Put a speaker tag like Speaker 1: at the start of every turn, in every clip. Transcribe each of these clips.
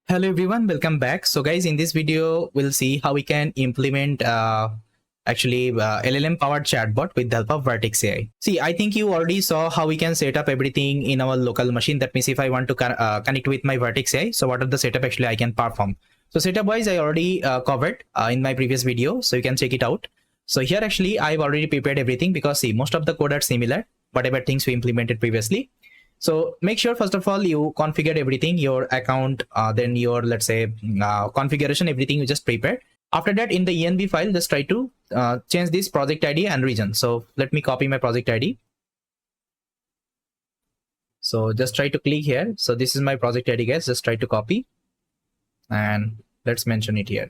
Speaker 1: Hello everyone, welcome back. So guys, in this video, we'll see how we can implement LLM powered chatbot with the help of Vertex AI. See, I think you already saw how we can set up everything in our local machine. That means if I want to connect with my Vertex AI, so what are the setup actually I can perform. So setup wise, I already covered in my previous video, so you can check it out. So here actually I've already prepared everything because see, most of the code are similar, whatever things we implemented previously. So make sure first of all you configured everything, your account, then your let's say configuration, everything you just prepared. After that, in the env file, just try to change this project ID and region. So let me copy my project ID. So just try to click here. So this is my project ID, guys. Just try to copy and let's mention it here.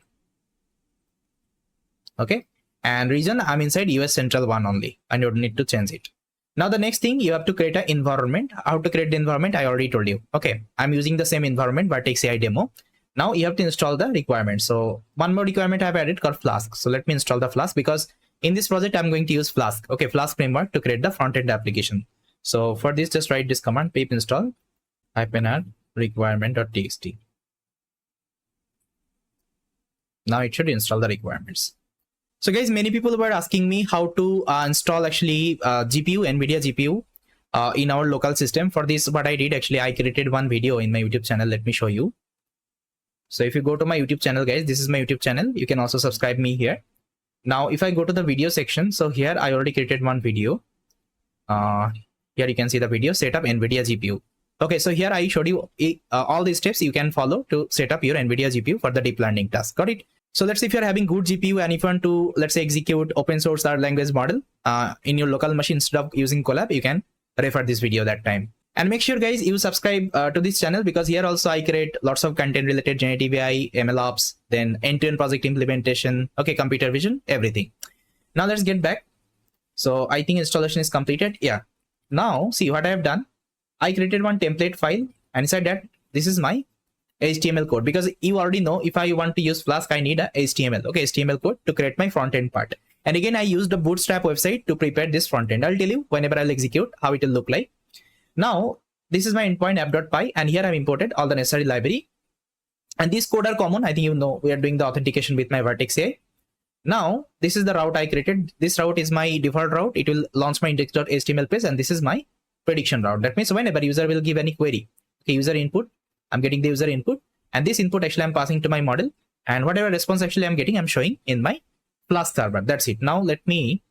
Speaker 1: Okay, and region, I'm inside US Central 1 only. I don't need to change it. Now the next thing, you have to create an environment. How to create the environment, I already told you. Okay, I'm using the same environment, Vertex AI demo. Now you have to install the requirement. So one more requirement I've added called Flask. So let me install the Flask because in this project I'm going to use Flask. Okay, Flask framework to create the front-end application. So for this, just write this command pip install -add requirement.txt. Now it should install the requirements. So guys, many people were asking me how to install actually GPU, Nvidia GPU in our local system. For this, what I did actually, I created one video in my YouTube channel. Let me show you. So if you go to my YouTube channel, guys, this is my YouTube channel. You can also subscribe me here. Now, if I go to the video section, so here I already created one video. Here you can see the video, set up Nvidia GPU. Okay, so here I showed you all these steps you can follow to set up your Nvidia GPU for the deep learning task. Got it? So let's say if you're having good GPU and if you want to, let's say, execute open source or language model in your local machine instead of using Colab, you can refer this video that time. And make sure, guys, you subscribe to this channel because here also I create lots of content related generative AI, MLOps, then end-to-end project implementation, okay, computer vision, everything. Now let's get back. So I think installation is completed. Yeah. Now see what I have done. I created one template file and inside that, this is my HTML code, because you already know if I want to use Flask, I need a HTML, okay, HTML code to create my front end part. And again, I used a Bootstrap website to prepare this front end. I'll tell you whenever I'll execute how it will look like. Now, this is my endpoint app.py, and here I've imported all the necessary library. And these code are common. I think you know we are doing the authentication with my Vertex AI. Now, this is the route I created. This route is my default route. It will launch my index.html page, and this is my prediction route. That means whenever user will give any query, okay, user input, I'm getting the user input, and this input actually I'm passing to my model, and whatever response actually I'm getting, I'm showing in my Flask server. That's it. Now let me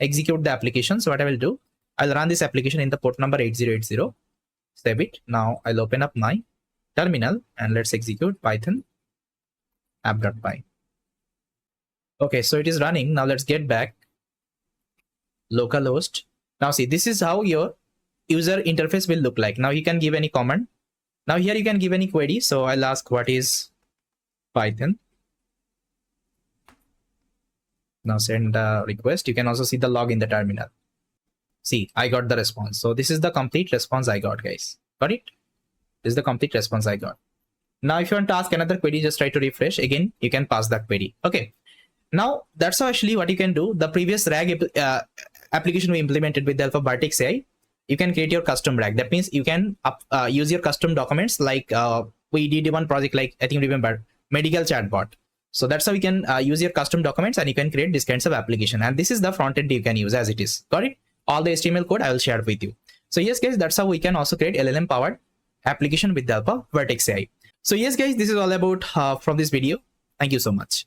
Speaker 1: execute the application. So what I will do, I'll run this application in the port number 8080. Save it. Now I'll open up my terminal and let's execute Python app.py. Okay, so it is running. Now let's get back. Localhost. Now see, this is how your user interface will look like. Now you can give any command. Now here you can give any query. So I'll ask what is Python. Now send a request. You can also see the log in the terminal. See, I got the response. So this is the complete response I got, guys. Got it? This is the complete response I got. Now if you want to ask another query, just try to refresh. Again, you can pass that query. Okay. Now that's how actually what you can do. The previous RAG application we implemented with the help of Vertex AI, you can create your custom RAG. That means you can use your custom documents like we did one project like, I think remember, medical chatbot. So that's how you can use your custom documents and you can create this kinds of application. And this is the front end you can use as it is. Got it? All the HTML code I will share with you. So yes, guys, that's how we can also create LLM powered application with the help of Vertex AI. So yes, guys, this is all about from this video. Thank you so much.